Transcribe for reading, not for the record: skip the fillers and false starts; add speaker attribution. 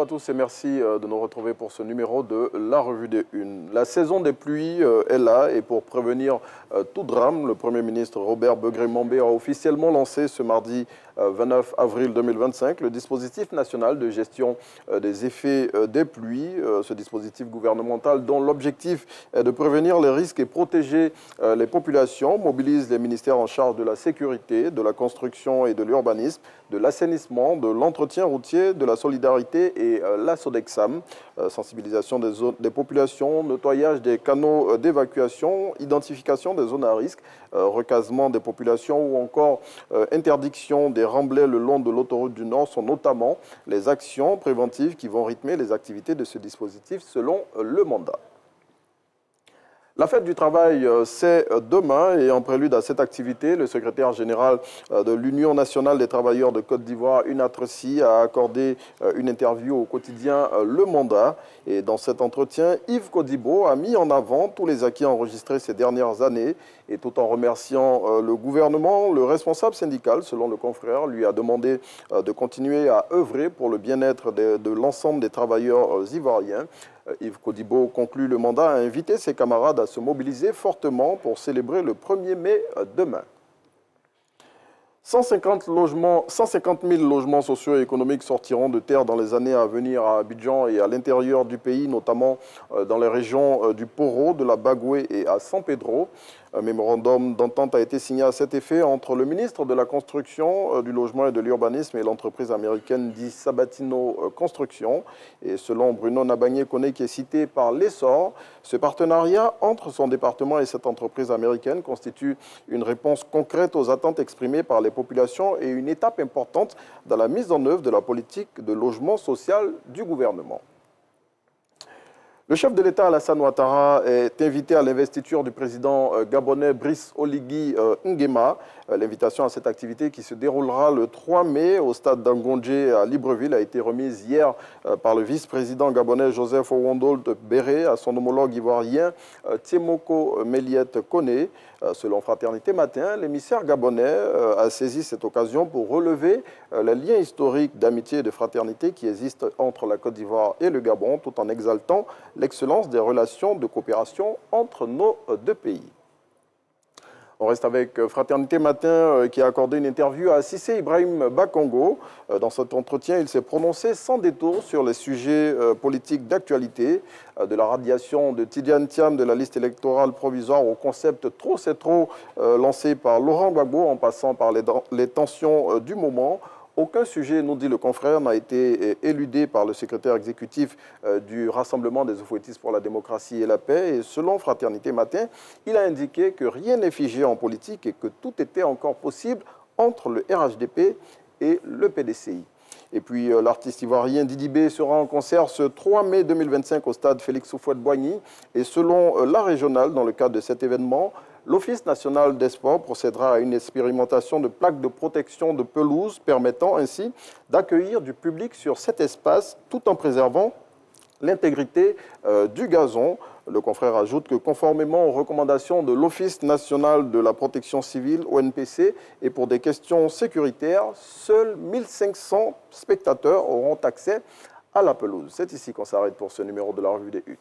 Speaker 1: à tous et merci de nous retrouver pour ce numéro de la Revue des Unes. La saison des pluies est là et pour prévenir tout drame, le Premier ministre Robert Begré-Mambé a officiellement lancé ce mardi 29 avril 2025 le dispositif national de gestion des effets des pluies. Ce dispositif gouvernemental dont l'objectif est de prévenir les risques et protéger les populations mobilise les ministères en charge de la sécurité, de la construction et de l'urbanisme, de l'assainissement, de l'entretien routier, de la solidarité et la Sodexam. Sensibilisation des populations, nettoyage des canaux d'évacuation, identification des zones à risque, recasement des populations ou encore interdiction des remblais le long de l'autoroute du Nord sont notamment les actions préventives qui vont rythmer les activités de ce dispositif selon le mandat. La fête du travail, c'est demain et en prélude à cette activité, le secrétaire général de l'Union nationale des travailleurs de Côte d'Ivoire, UNATRECI, a accordé une interview au quotidien Le Mandat. Et dans cet entretien, Yves Codibo a mis en avant tous les acquis enregistrés ces dernières années et tout en remerciant le gouvernement, le responsable syndical, selon le confrère, lui a demandé de continuer à œuvrer pour le bien-être de l'ensemble des travailleurs ivoiriens. Yves Codibo conclut le mandat à inviter ses camarades à se mobiliser fortement pour célébrer le 1er mai demain. 150 000 logements sociaux et économiques sortiront de terre dans les années à venir à Abidjan et à l'intérieur du pays, notamment dans les régions du Poro, de la Bagoué et à San Pedro. Un mémorandum d'entente a été signé à cet effet entre le ministre de la Construction, du Logement et de l'Urbanisme et l'entreprise américaine dit Sabatino Construction. Et selon Bruno Nabagné-Koné, qui est cité par l'Essor, ce partenariat entre son département et cette entreprise américaine constitue une réponse concrète aux attentes exprimées par les populations et une étape importante dans la mise en œuvre de la politique de logement social du gouvernement. Le chef de l'État, Alassane Ouattara, est invité à l'investiture du président gabonais Brice Oligui Nguema. L'invitation à cette activité qui se déroulera le 3 mai au stade d'Angondje à Libreville a été remise hier par le vice-président gabonais Joseph Owondolt Béré à son homologue ivoirien Tiemoko Méliette Koné. Selon Fraternité Matin, l'émissaire gabonais a saisi cette occasion pour relever les liens historiques d'amitié et de fraternité qui existent entre la Côte d'Ivoire et le Gabon, tout en exaltant l'excellence des relations de coopération entre nos deux pays. On reste avec Fraternité Matin qui a accordé une interview à Cissé Ibrahim Bakongo. Dans cet entretien, il s'est prononcé sans détour sur les sujets politiques d'actualité, de la radiation de Tidiane Thiam de la liste électorale provisoire au concept trop c'est trop lancé par Laurent Gbagbo en passant par les tensions du moment. Aucun sujet, nous dit le confrère, n'a été éludé par le secrétaire exécutif du Rassemblement des Oufouettistes pour la démocratie et la paix. Et selon Fraternité Matin, il a indiqué que rien n'est figé en politique et que tout était encore possible entre le RHDP et le PDCI. Et puis l'artiste ivoirien Didi B sera en concert ce 3 mai 2025 au stade Félix Houphouët-Boigny. Et selon la régionale, dans le cadre de cet événement, l'Office national des sports procédera à une expérimentation de plaques de protection de pelouse permettant ainsi d'accueillir du public sur cet espace tout en préservant l'intégrité du gazon. Le confrère ajoute que conformément aux recommandations de l'Office national de la protection civile, ONPC, et pour des questions sécuritaires, seuls 1500 spectateurs auront accès à la pelouse. C'est ici qu'on s'arrête pour ce numéro de la Revue des Unes.